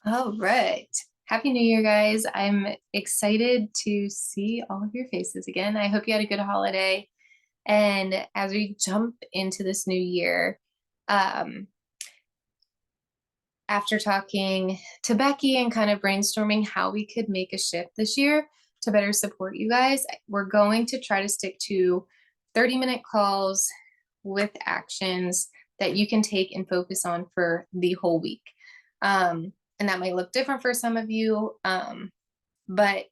All right. Happy New Year, guys. I'm excited to see all of your faces again. I hope you had a good holiday. And as we jump into this new year, um, after talking to Becky and kind of brainstorming how we could make a shift this year to better support you guys, we're going to try to stick to 30-minute calls with actions that you can take and focus on for the whole week. And that might look different for some of you, but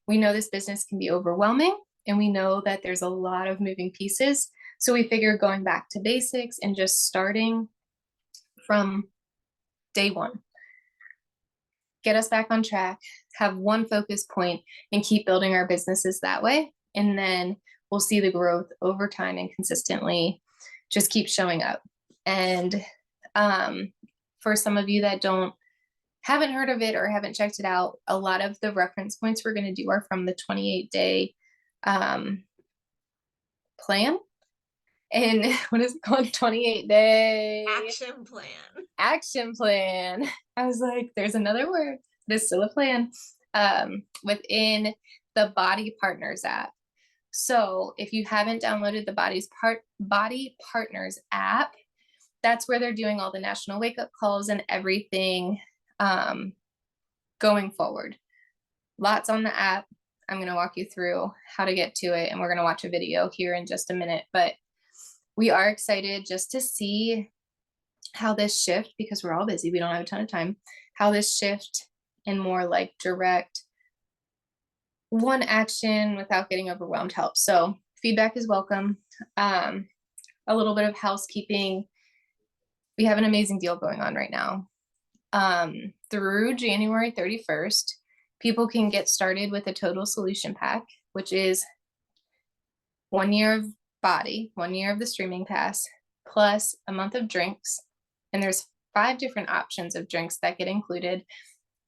we know this business can be overwhelming and we know that there's a lot of moving pieces. So we figure going back to basics and just starting from day one, get us back on track, have one focus point, and keep building our businesses that way. And then we'll see the growth over time and consistently just keep showing up. And for some of you that haven't heard of it or haven't checked it out, a lot of the reference points we're going to do are from the 28-day plan. And what is it called? 28-day action plan. I was like, there's another word. There's still a plan within the Body Partners app. So if you haven't downloaded the Body Partners app, that's where they're doing all the national wake up calls and everything going forward. Lots on the app. I'm going to walk you through how to get to it, and we're going to watch a video here in just a minute. But we are excited just to see how this shift, because we're all busy, we don't have a ton of time, how this shift in more like direct one action without getting overwhelmed helps. So feedback is welcome. A little bit of housekeeping. We have an amazing deal going on right now. Through January 31st, people can get started with a total solution pack, which is 1 year of Body, 1 year of the streaming pass, plus a month of drinks. And there's 5 different options of drinks that get included.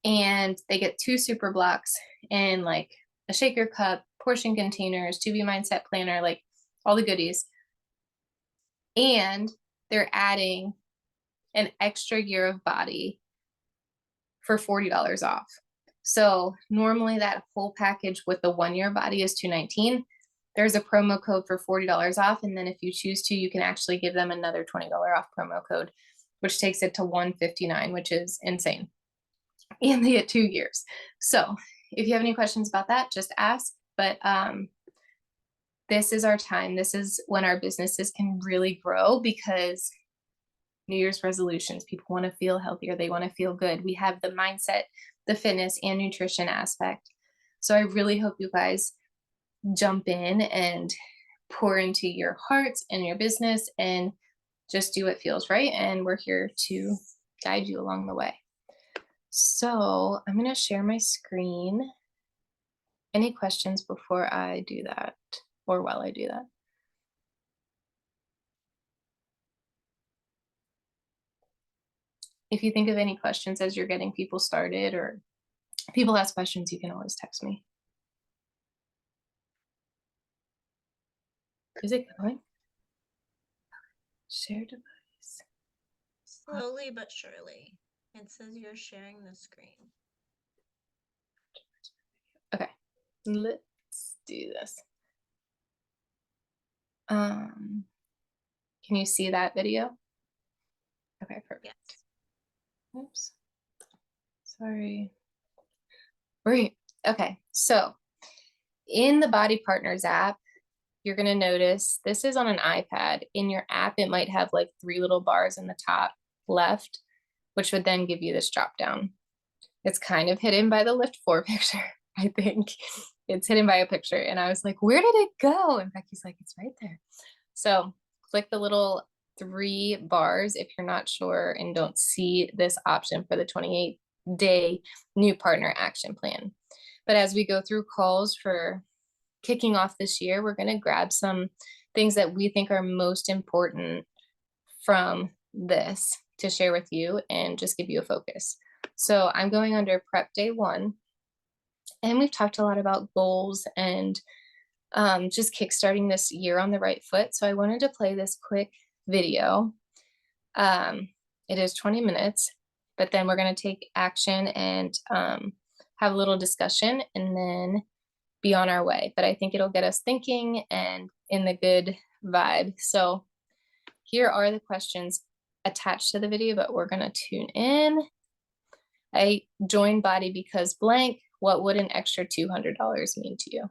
And they get 2 super blocks and like a shaker cup, portion containers, 2B mindset planner, like all the goodies. And they're adding an extra year of Body for $40 off. So normally that whole package with the 1 year Body is $219. There's a promo code for $40 off. And then if you choose to, you can actually give them another $20 off promo code, which takes it to $159, which is insane. And they get 2 years. So if you have any questions about that, just ask. But this is our time. This is when our businesses can really grow, because New Year's resolutions, people want to feel healthier. They want to feel good. We have the mindset, the fitness, and nutrition aspect. So I really hope you guys jump in and pour into your hearts and your business and just do what feels right. And we're here to guide you along the way. So I'm going to share my screen. Any questions before I do that, or while I do that? If you think of any questions as you're getting people started, or people ask questions, you can always text me. Is it going? Share device. Slowly but surely. It says you're sharing the screen. Okay, let's do this. Can you see that video? Okay, perfect. Yes. Oops. Sorry. Great. Okay, so in the Body Partners app, you're going to notice this is on an iPad. In your app, it might have like 3 little bars in the top left, which would then give you this drop down. It's kind of hidden by the Lift 4 picture, I think. It's hidden by a picture. And I was like, where did it go? And Becky's like, it's right there. So click the little 3 bars if you're not sure and don't see this option for the 28-day new partner action plan. But as we go through calls for kicking off this year, we're going to grab some things that we think are most important from this to share with you and just give you a focus. So I'm going under prep day 1, and we've talked a lot about goals and just kickstarting this year on the right foot. So I wanted to play this quick video. It is 20 minutes. but then we're going to take action and have a little discussion and then be on our way. But I think it'll get us thinking and in the good vibe. So here are the questions attached to the video, but we're going to tune in. I joined Body because blank. What would an extra $200 mean to you?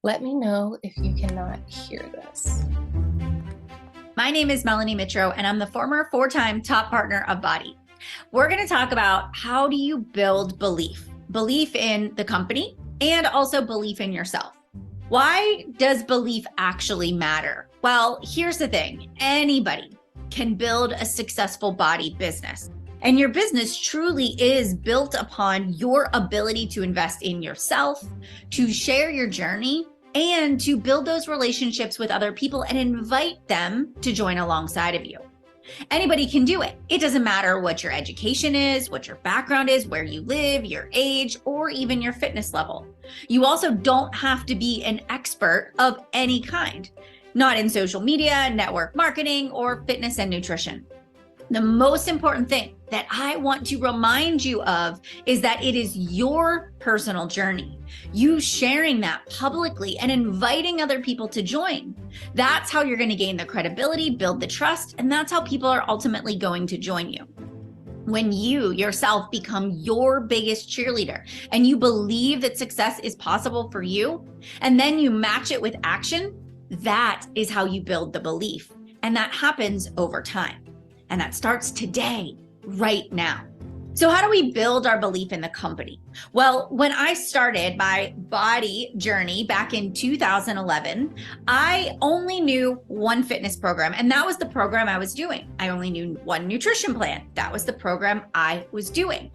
Let me know if you cannot hear this. My name is Melanie Mitro, and I'm the former 4-time top partner of Body. We're going to talk about how do you build belief in the company and also belief in yourself. Why does belief actually matter? Well, here's the thing. Anybody can build a successful body business. And your business truly is built upon your ability to invest in yourself, to share your journey, and to build those relationships with other people and invite them to join alongside of you. Anybody can do it. It doesn't matter what your education is, what your background is, where you live, your age, or even your fitness level. You also don't have to be an expert of any kind, not in social media, network marketing, or fitness and nutrition. The most important thing that I want to remind you of is that it is your personal journey. You sharing that publicly and inviting other people to join. That's how you're going to gain the credibility, build the trust, and that's how people are ultimately going to join you. When you yourself become your biggest cheerleader and you believe that success is possible for you, and then you match it with action, that is how you build the belief. And that happens over time. And that starts today, right now. So how do we build our belief in the company? Well, when I started my body journey back in 2011, I only knew one fitness program, and that was the program I was doing. I only knew one nutrition plan. That was the program I was doing.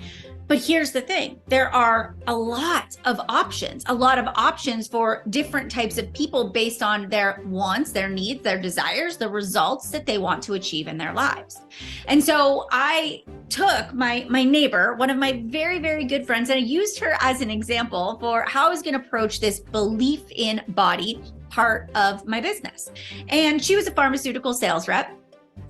But here's the thing, there are a lot of options for different types of people based on their wants, their needs, their desires, the results that they want to achieve in their lives. And so I took my neighbor, one of my very, very good friends, and I used her as an example for how I was going to approach this belief in body part of my business. And she was a pharmaceutical sales rep.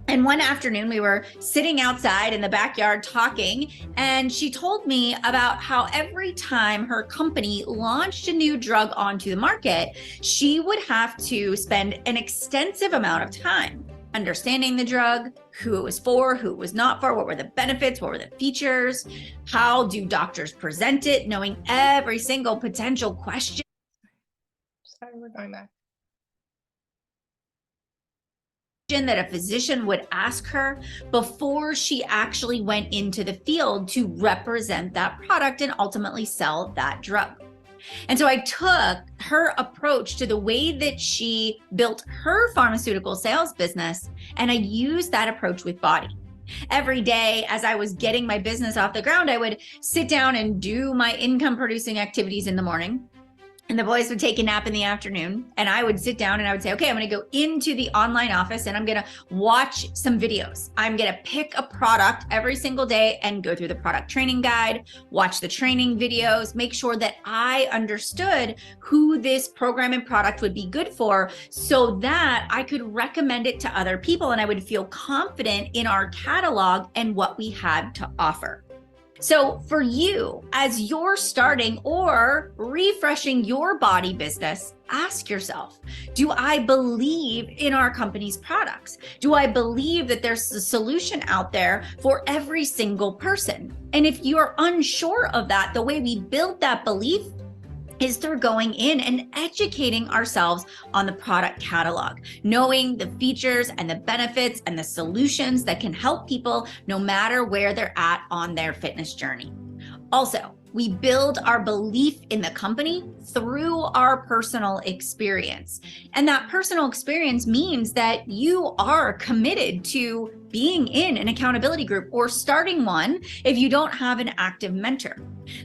And one afternoon we were sitting outside in the backyard talking, and she told me about how every time her company launched a new drug onto the market, she would have to spend an extensive amount of time understanding the drug, who it was for, who it was not for, what were the benefits, what were the features, how do doctors present it, knowing every single potential question. Sorry, we're going back. That a physician would ask her before she actually went into the field to represent that product and ultimately sell that drug. And so I took her approach to the way that she built her pharmaceutical sales business, and I used that approach with Body. Every day as I was getting my business off the ground, I would sit down and do my income producing activities in the morning. And the boys would take a nap in the afternoon, and I would sit down and I would say, okay, I'm going to go into the online office and I'm going to watch some videos. I'm going to pick a product every single day and go through the product training guide, watch the training videos, make sure that I understood who this program and product would be good for so that I could recommend it to other people and I would feel confident in our catalog and what we had to offer. So for you, as you're starting or refreshing your body business, ask yourself, do I believe in our company's products? Do I believe that there's a solution out there for every single person? And if you're unsure of that, the way we build that belief is through going in and educating ourselves on the product catalog, knowing the features and the benefits and the solutions that can help people no matter where they're at on their fitness journey. Also, we build our belief in the company through our personal experience. And that personal experience means that you are committed to being in an accountability group or starting one if you don't have an active mentor.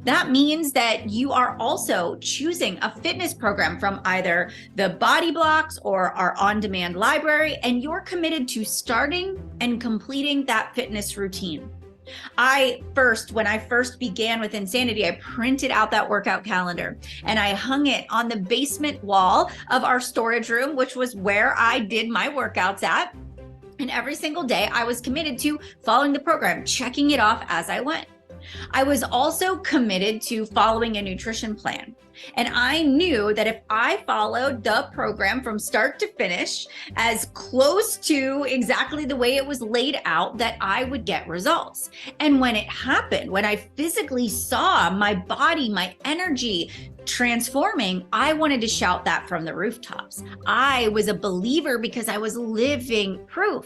That means that you are also choosing a fitness program from either the Body Blocks or our on-demand library, and you're committed to starting and completing that fitness routine. When I first began with Insanity, I printed out that workout calendar and I hung it on the basement wall of our storage room, which was where I did my workouts at. And every single day I was committed to following the program, checking it off as I went. I was also committed to following a nutrition plan. And I knew that if I followed the program from start to finish, as close to exactly the way it was laid out, that I would get results. And when it happened, when I physically saw my body, my energy transforming, I wanted to shout that from the rooftops. I was a believer because I was living proof.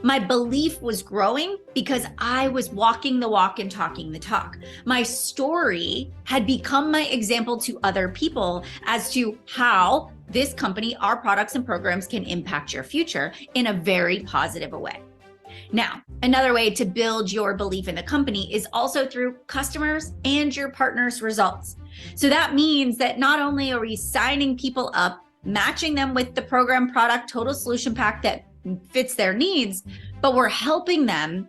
My belief was growing because I was walking the walk and talking the talk. My story had become my example to other people as to how this company, our products and programs can impact your future in a very positive way. Now, another way to build your belief in the company is also through customers and your partners' results. So that means that not only are we signing people up, matching them with the program, product, total solution pack that fits their needs, but we're helping them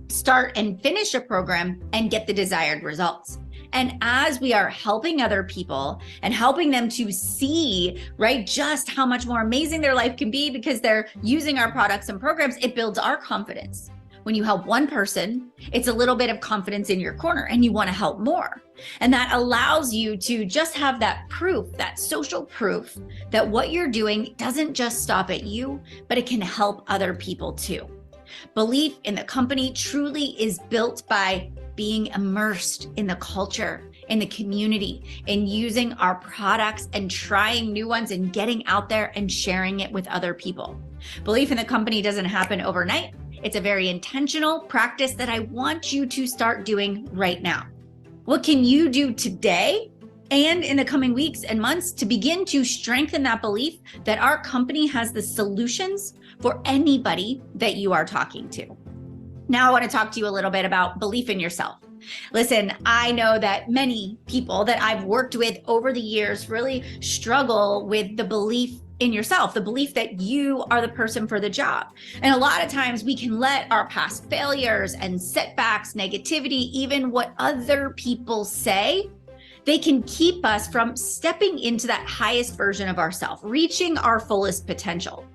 start and finish a program and get the desired results. And as we are helping other people and helping them to see, right, just how much more amazing their life can be because they're using our products and programs, it builds our confidence. When you help one person, it's a little bit of confidence in your corner and you want to help more. And that allows you to just have that proof, that social proof that what you're doing doesn't just stop at you, but it can help other people too. Belief in the company truly is built by being immersed in the culture, in the community, in using our products and trying new ones and getting out there and sharing it with other people. Belief in the company doesn't happen overnight. It's a very intentional practice that I want you to start doing right now. What can you do today and in the coming weeks and months to begin to strengthen that belief that our company has the solutions for anybody that you are talking to? Now I want to talk to you a little bit about belief in yourself. Listen, I know that many people that I've worked with over the years really struggle with the belief in yourself, the belief that you are the person for the job. And a lot of times we can let our past failures and setbacks, negativity, even what other people say, they can keep us from stepping into that highest version of ourselves, reaching our fullest potential.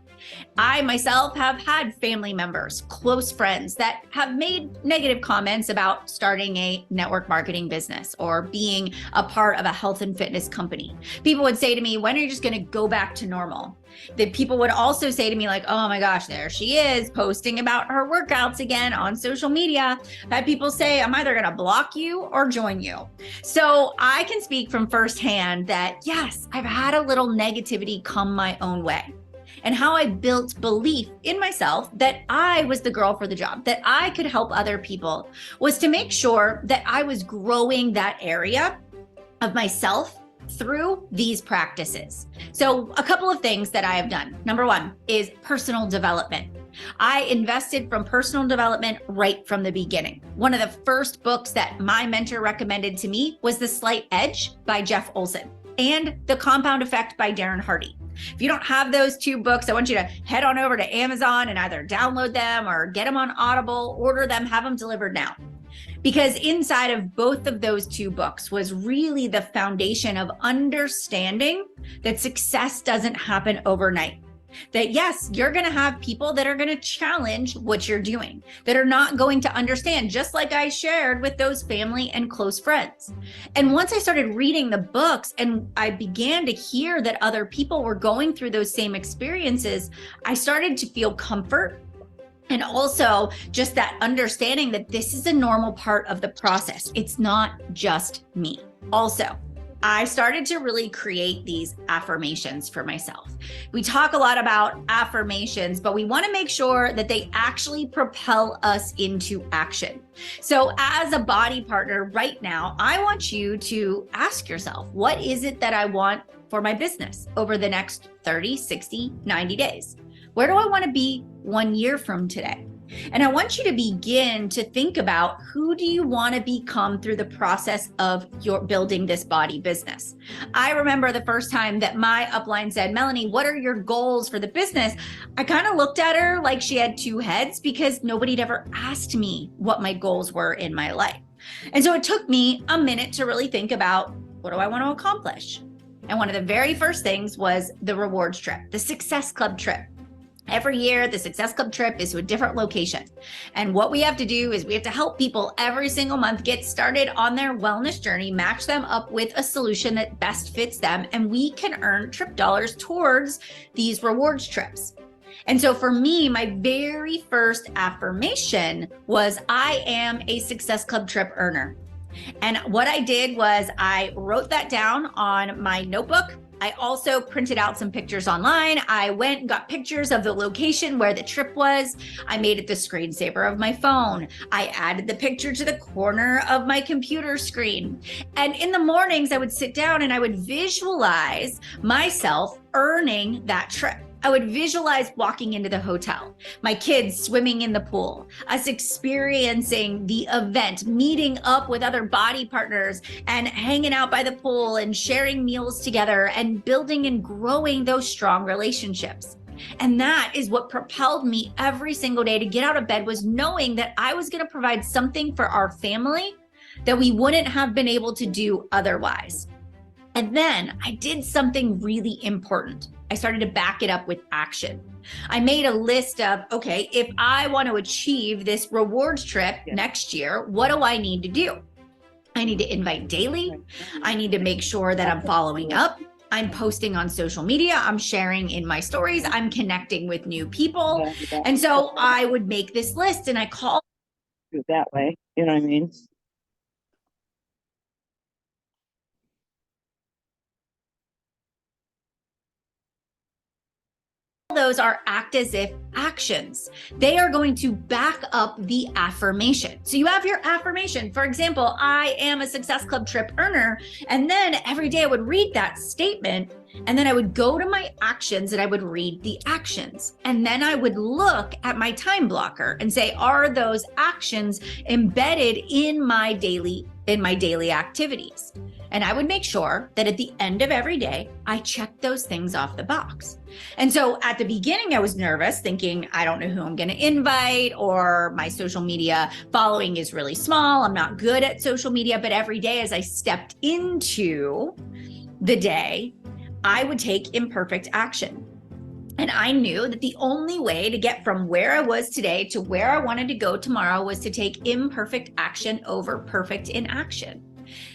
I myself have had family members, close friends that have made negative comments about starting a network marketing business or being a part of a health and fitness company. People would say to me, when are you just going to go back to normal? That people would also say to me like, oh my gosh, there she is posting about her workouts again on social media. I've had people say, I'm either going to block you or join you. So I can speak from firsthand that yes, I've had a little negativity come my own way. And how I built belief in myself that I was the girl for the job, that I could help other people, was to make sure that I was growing that area of myself through these practices. So a couple of things that I have done. Number one is personal development. I invested from personal development right from the beginning. One of the first books that my mentor recommended to me was The Slight Edge by Jeff Olson and The Compound Effect by Darren Hardy. If you don't have those two books, I want you to head on over to Amazon and either download them or get them on Audible, order them, have them delivered now. Because inside of both of those two books was really the foundation of understanding that success doesn't happen overnight. That yes, you're going to have people that are going to challenge what you're doing, that are not going to understand, just like I shared with those family and close friends. And once I started reading the books and I began to hear that other people were going through those same experiences, I started to feel comfort. And also just that understanding that this is a normal part of the process. It's not just me. Also, I started to really create these affirmations for myself. We talk a lot about affirmations, but we want to make sure that they actually propel us into action. So as a body partner right now, I want you to ask yourself, what is it that I want for my business over the next 30, 60, 90 days? Where do I want to be 1 year from today? And I want you to begin to think about who do you want to become through the process of your building this body business. I remember the first time that my upline said, Melanie, what are your goals for the business? I kind of looked at her like she had two heads because nobody had ever asked me what my goals were in my life. And so it took me a minute to really think about, what do I want to accomplish? And one of the very first things was the rewards trip, the Success Club trip. Every year, the Success Club trip is to a different location. And what we have to do is we have to help people every single month get started on their wellness journey, match them up with a solution that best fits them, and we can earn trip dollars towards these rewards trips. And so for me, my very first affirmation was, I am a Success Club trip earner. And what I did was I wrote that down on my notebook. I also printed out some pictures online. I went and got pictures of the location where the trip was. I made it the screensaver of my phone. I added the picture to the corner of my computer screen. And in the mornings, I would sit down and I would visualize myself earning that trip. I would visualize walking into the hotel, my kids swimming in the pool, us experiencing the event, meeting up with other body partners and hanging out by the pool and sharing meals together and building and growing those strong relationships. And that is what propelled me every single day to get out of bed, was knowing that I was going to provide something for our family that we wouldn't have been able to do otherwise. And then I did something really important. I started to back it up with action. I made a list of, okay, if I want to achieve this rewards trip next year, what do I need to do? I need to invite daily. I need to make sure that I'm following up. I'm posting on social media. I'm sharing in my stories. I'm connecting with new people. And so I would make this list and I call it that way. You know what I mean? those are act as if actions. They are going to back up the affirmation. So you have your affirmation. For example, I am a Success Club trip earner. And then every day I would read that statement. And then I would go to my actions and I would read the actions. And then I would look at my time blocker and say, are those actions embedded in my daily activities? And I would make sure that at the end of every day, I checked those things off the box. And so at the beginning, I was nervous, thinking, I don't know who I'm going to invite, or my social media following is really small. I'm not good at social media. But every day as I stepped into the day, I would take imperfect action. And I knew that the only way to get from where I was today to where I wanted to go tomorrow was to take imperfect action over perfect inaction.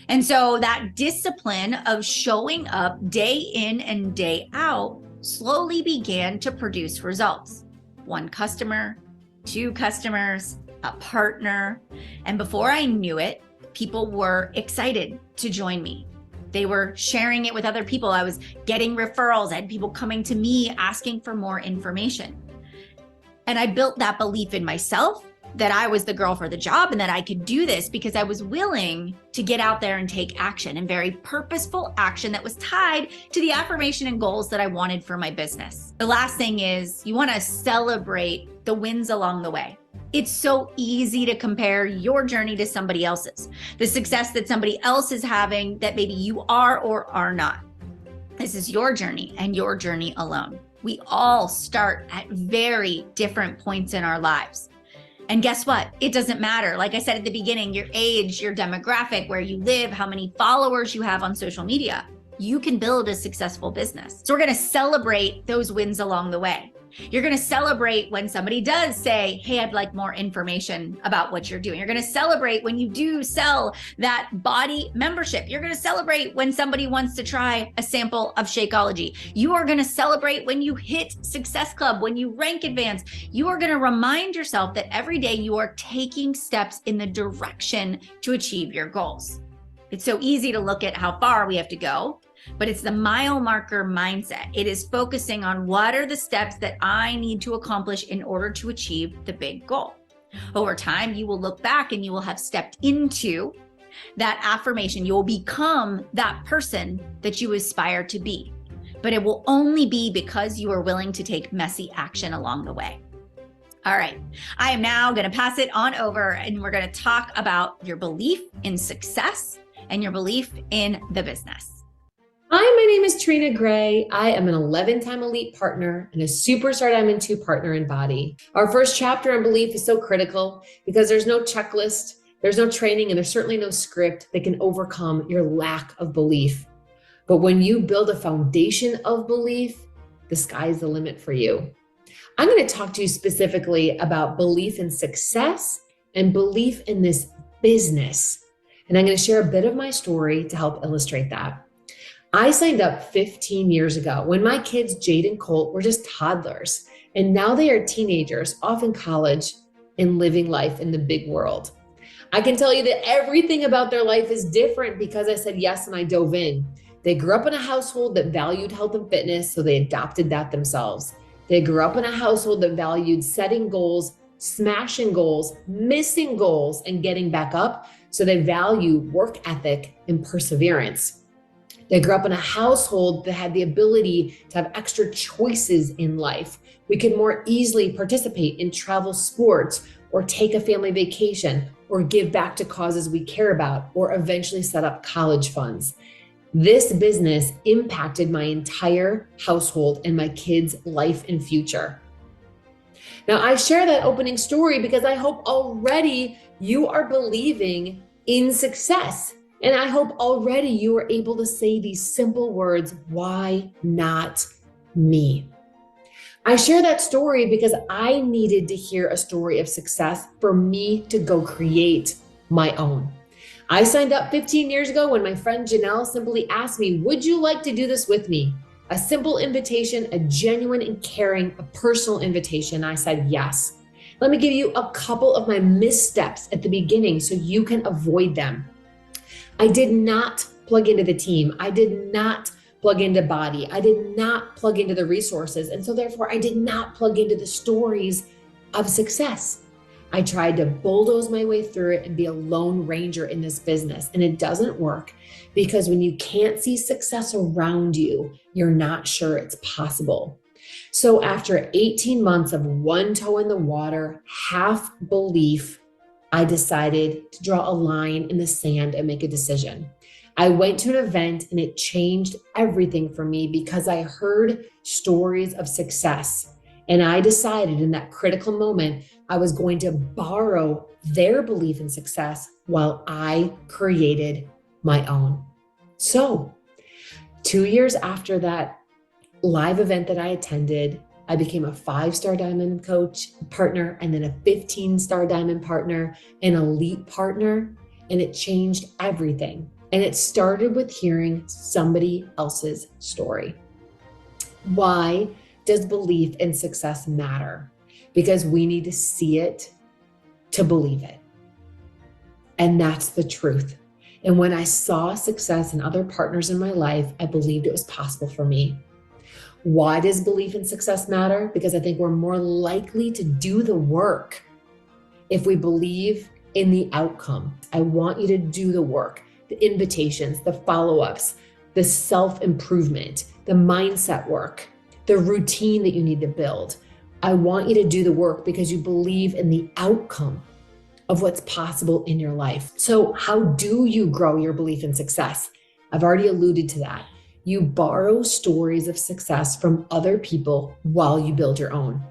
And so that discipline of showing up day in and day out slowly began to produce results. 1 customer, 2 customers, a partner. And before I knew it, people were excited to join me. They were sharing it with other people. I was getting referrals. I had people coming to me asking for more information. And I built that belief in myself that I was the girl for the job and that I could do this because I was willing to get out there and take action, and very purposeful action that was tied to the affirmation and goals that I wanted for my business. The last thing is you want to celebrate the wins along the way. It's so easy to compare your journey to somebody else's, the success that somebody else is having that maybe you are or are not. This is your journey and your journey alone. We all start at very different points in our lives. And guess what? It doesn't matter. Like I said at the beginning, your age, your demographic, where you live, how many followers you have on social media, you can build a successful business. So we're going to celebrate those wins along the way. You're going to celebrate when somebody does say, hey, I'd like more information about what you're doing. You're going to celebrate when you do sell that body membership. You're going to celebrate when somebody wants to try a sample of Shakeology. You are going to celebrate when you hit Success Club, when you rank advance. You are going to remind yourself that every day you are taking steps in the direction to achieve your goals. It's so easy to look at how far we have to go, but it's the mile marker mindset. It is focusing on what are the steps that I need to accomplish in order to achieve the big goal. Over time, you will look back and you will have stepped into that affirmation. You will become that person that you aspire to be, but it will only be because you are willing to take messy action along the way. All right, I am now going to pass it on over and we're going to talk about your belief in success and your belief in the business. Hi, my name is Trina Gray. I am an 11-time elite partner and a superstar Diamond 2 partner in Body. Our first chapter on belief is so critical because there's no checklist, there's no training, and there's certainly no script that can overcome your lack of belief. But when you build a foundation of belief, the sky's the limit for you. I'm going to talk to you specifically about belief in success and belief in this business. And I'm going to share a bit of my story to help illustrate that. I signed up 15 years ago when my kids, Jade and Colt, were just toddlers. And now they are teenagers, off in college and living life in the big world. I can tell you that everything about their life is different because I said yes and I dove in. They grew up in a household that valued health and fitness, so they adopted that themselves. They grew up in a household that valued setting goals, smashing goals, missing goals, and getting back up, so they value work ethic and perseverance. They grew up in a household that had the ability to have extra choices in life. We could more easily participate in travel sports or take a family vacation or give back to causes we care about or eventually set up college funds. This business impacted my entire household and my kids' life and future. Now, I share that opening story because I hope already you are believing in success. And I hope already you are able to say these simple words, why not me? I share that story because I needed to hear a story of success for me to go create my own. I signed up 15 years ago when my friend Janelle simply asked me, would you like to do this with me? A simple invitation, a genuine and caring, a personal invitation. I said yes. Let me give you a couple of my missteps at the beginning so you can avoid them. I did not plug into the team. I did not plug into Body. I did not plug into the resources. And so therefore I did not plug into the stories of success. I tried to bulldoze my way through it and be a lone ranger in this business. And it doesn't work because when you can't see success around you, you're not sure it's possible. So after 18 months of one toe in the water, half belief, I decided to draw a line in the sand and make a decision. I went to an event and it changed everything for me because I heard stories of success. And I decided in that critical moment, I was going to borrow their belief in success while I created my own. So 2 years after that live event that I attended, I became a 5-star diamond coach partner and then a 15-star diamond partner, an elite partner, and it changed everything. And it started with hearing somebody else's story. Why does belief in success matter? Because we need to see it to believe it. And that's the truth. And when I saw success in other partners in my life, I believed it was possible for me. Why does belief in success matter? Because I think we're more likely to do the work if we believe in the outcome. I want you to do the work, the invitations, the follow-ups, the self-improvement, the mindset work, the routine that you need to build. I want you to do the work because you believe in the outcome of what's possible in your life. So how do you grow your belief in success? I've already alluded to that. You borrow stories of success from other people while you build your own.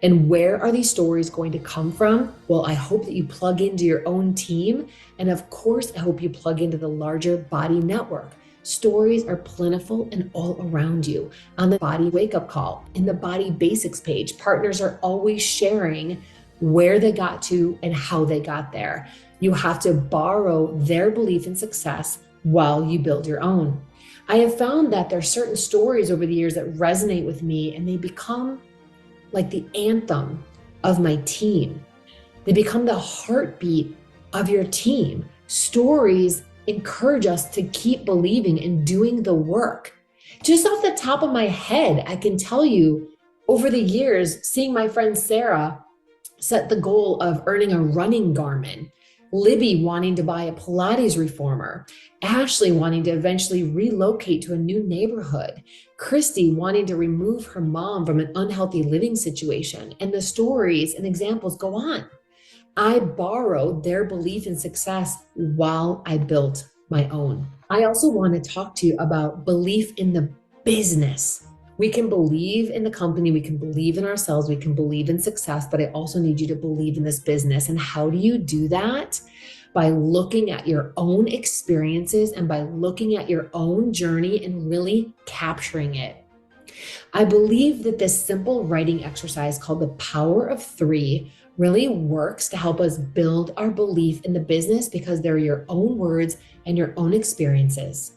And where are these stories going to come from? Well, I hope that you plug into your own team. And of course, I hope you plug into the larger Body network. Stories are plentiful and all around you. On the Body wake-up call, in the Body basics page, partners are always sharing where they got to and how they got there. You have to borrow their belief in success while you build your own. I have found that there are certain stories over the years that resonate with me and they become like the anthem of my team. They become the heartbeat of your team. Stories encourage us to keep believing and doing the work. Just off the top of my head, I can tell you over the years, seeing my friend Sarah set the goal of earning a running Garmin, Libby wanting to buy a Pilates reformer, Ashley wanting to eventually relocate to a new neighborhood, Christy wanting to remove her mom from an unhealthy living situation, and the stories and examples go on. I borrowed their belief in success while I built my own. I also want to talk to you about belief in the business. We can believe in the company, we can believe in ourselves, we can believe in success, but I also need you to believe in this business. And how do you do that? By looking at your own experiences and by looking at your own journey and really capturing it. I believe that this simple writing exercise called the Power of Three really works to help us build our belief in the business because they're your own words and your own experiences.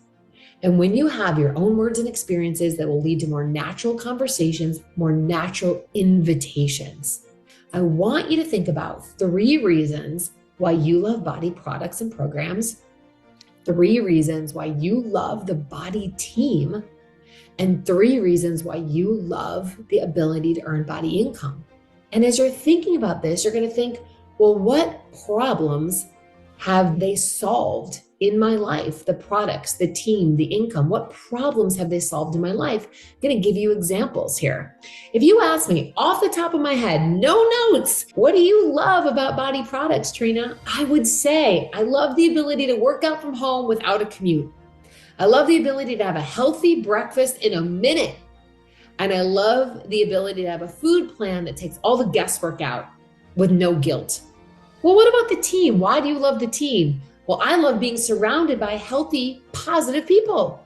And when you have your own words and experiences, that will lead to more natural conversations, more natural invitations. I want you to think about 3 reasons why you love Body products and programs, 3 reasons why you love the Body team, and 3 reasons why you love the ability to earn Body income. And as you're thinking about this, you're going to think, well, what problems have they solved in my life? The products, the team, the income, what problems have they solved in my life? I'm going to give you examples here. If you ask me off the top of my head, no notes, what do you love about Body products, Trina? I would say I love the ability to work out from home without a commute. I love the ability to have a healthy breakfast in a minute. And I love the ability to have a food plan that takes all the guesswork out with no guilt. Well, what about the team? Why do you love the team? Well, I love being surrounded by healthy, positive people.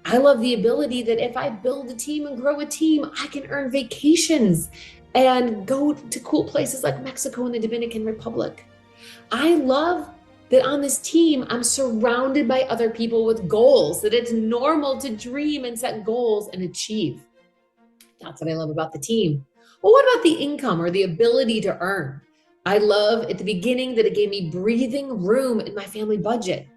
I love the ability that if I build a team and grow a team, I can earn vacations and go to cool places like Mexico and the Dominican Republic. I love that on this team, I'm surrounded by other people with goals, that it's normal to dream and set goals and achieve. That's what I love about the team. Well, what about the income or the ability to earn? I love at the beginning that it gave me breathing room in my family budget.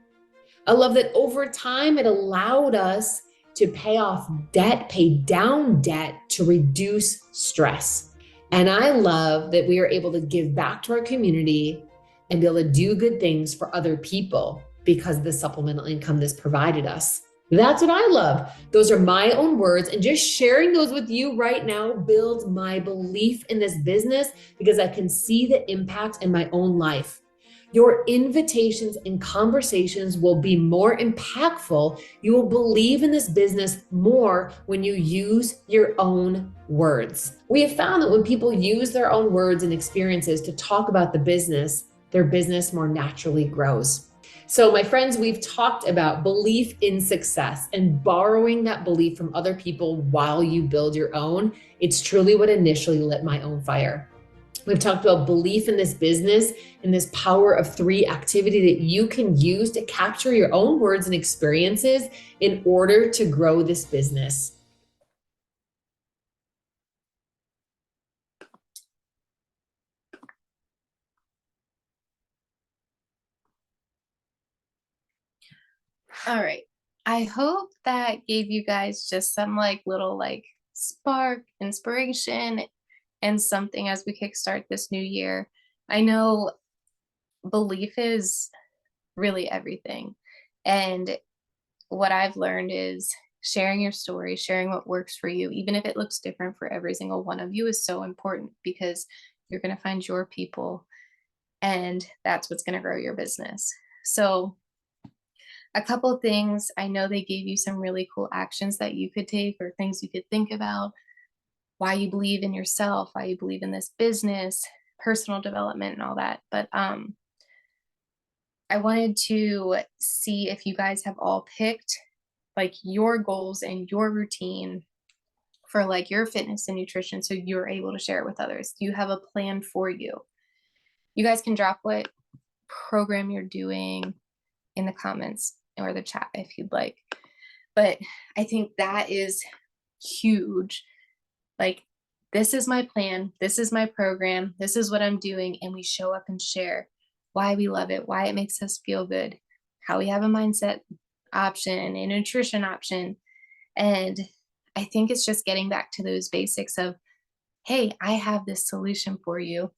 I love that over time, it allowed us to pay off debt, pay down debt to reduce stress. And I love that we are able to give back to our community and be able to do good things for other people because of the supplemental income this provided us. That's what I love. Those are my own words, and just sharing those with you right now builds my belief in this business because I can see the impact in my own life. Your invitations and conversations will be more impactful. You will believe in this business more when you use your own words. We have found that when people use their own words and experiences to talk about the business, their business more naturally grows. So my friends, we've talked about belief in success and borrowing that belief from other people while you build your own. It's truly what initially lit my own fire. We've talked about belief in this business and this power of 3 activity that you can use to capture your own words and experiences in order to grow this business. All right. I hope that gave you guys just some little spark, inspiration, and something as we kickstart this new year. I know belief is really everything. And what I've learned is sharing your story, sharing what works for you, even if it looks different for every single one of you, is so important because you're going to find your people and that's what's going to grow your business. So a couple of things, I know they gave you some really cool actions that you could take or things you could think about, why you believe in yourself, why you believe in this business, personal development and all that. But I wanted to see if you guys have all picked your goals and your routine for your fitness and nutrition so you're able to share it with others. Do you have a plan for you? You guys can drop what program you're doing in the comments or the chat if you'd like. But I think that is huge. This is my plan, this is my program, this is what I'm doing, and we show up and share why we love it, why it makes us feel good, how we have a mindset option, a nutrition option. And I think it's just getting back to those basics of, hey, I have this solution for you.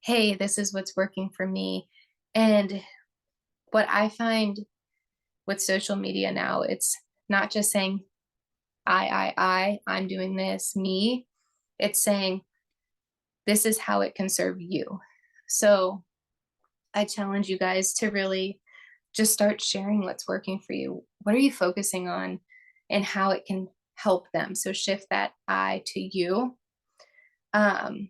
Hey, this is what's working for me. And what I find with social media now, it's not just saying, I'm doing this, me. It's saying, this is how it can serve you. So I challenge you guys to really just start sharing what's working for you. What are you focusing on and how it can help them? So shift that I to you. And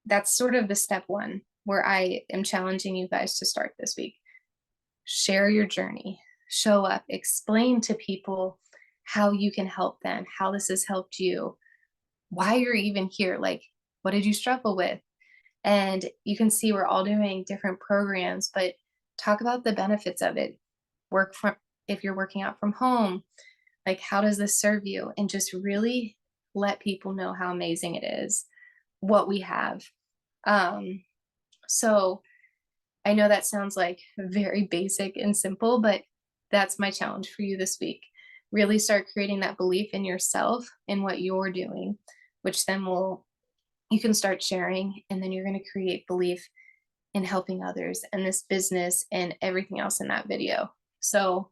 that's sort of the step 1 where I am challenging you guys to start this week. Share your journey, show up, explain to people how you can help them, how this has helped you, why you're even here. Like, what did you struggle with? And you can see we're all doing different programs, but talk about the benefits of it. Work from, if you're working out from home, like, how does this serve you? And just really let people know how amazing it is, what we have. So I know that sounds like very basic and simple, but that's my challenge for you this week. Really start creating that belief in yourself and what you're doing, which then you can start sharing, and then you're going to create belief in helping others and this business and everything else in that video. So,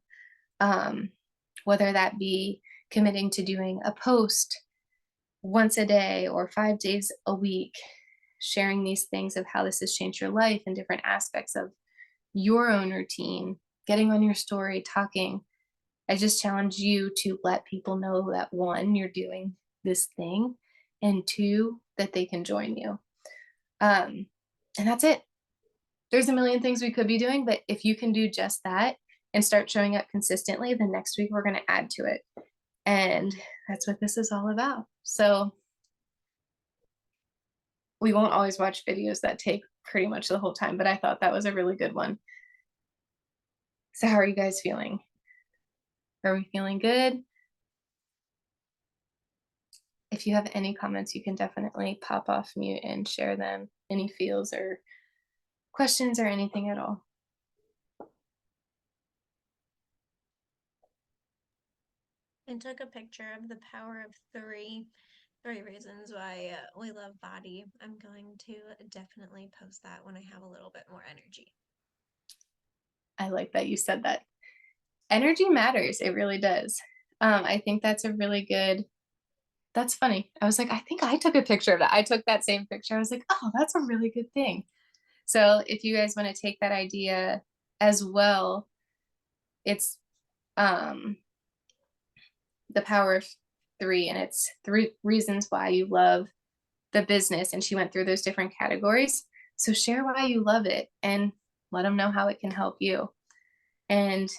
whether that be committing to doing a post once a day or 5 days a week, sharing these things of how this has changed your life and different aspects of your own routine, getting on your story, talking. I just challenge you to let people know that, one, you're doing this thing, and two, that they can join you. And that's it. There's a million things we could be doing, but if you can do just that and start showing up consistently, then next week we're going to add to it. And that's what this is all about. So we won't always watch videos that take pretty much the whole time, but I thought that was a really good one. So how are you guys feeling? Are we feeling good? If you have any comments, you can definitely pop off mute and share them. Any feels or questions or anything at all. I took a picture of the power of three reasons why we love body. I'm going to definitely post that when I have a little bit more energy. I like that you said that. Energy matters. It really does. I think that's a really good, that's funny. I was like, I think I took a picture of that. I took that same picture. I was like, oh, that's a really good thing. So if you guys want to take that idea as well, it's the power of three, and it's 3 reasons why you love the business. And she went through those different categories. So share why you love it and let them know how it can help you. And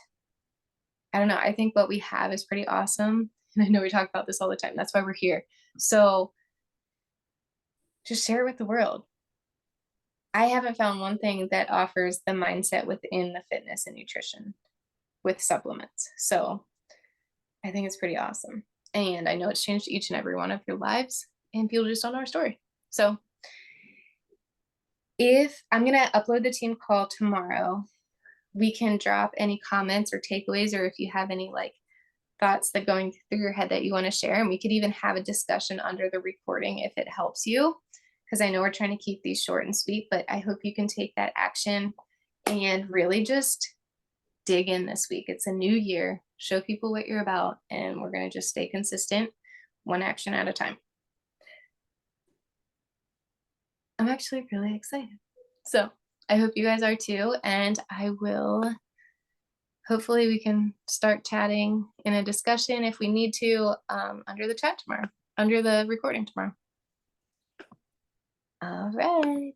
I don't know, I think what we have is pretty awesome. And I know we talk about this all the time. That's why we're here. So just share it with the world. I haven't found one thing that offers the mindset within the fitness and nutrition with supplements. So I think it's pretty awesome. And I know it's changed each and every one of your lives, and people just don't know our story. So if I'm going to upload the team call tomorrow, we can drop any comments or takeaways, or if you have any like thoughts that going through your head that you want to share, and we could even have a discussion under the recording if it helps you, because I know we're trying to keep these short and sweet, but I hope you can take that action and really just dig in this week. It's a new year. Show people what you're about, and we're going to just stay consistent, one action at a time. I'm actually really excited. So I hope you guys are too, and I will, hopefully we can start chatting in a discussion if we need to, under the chat tomorrow, under the recording tomorrow. All right.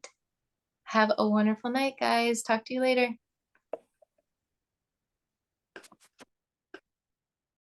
Have a wonderful night, guys. Talk to you later.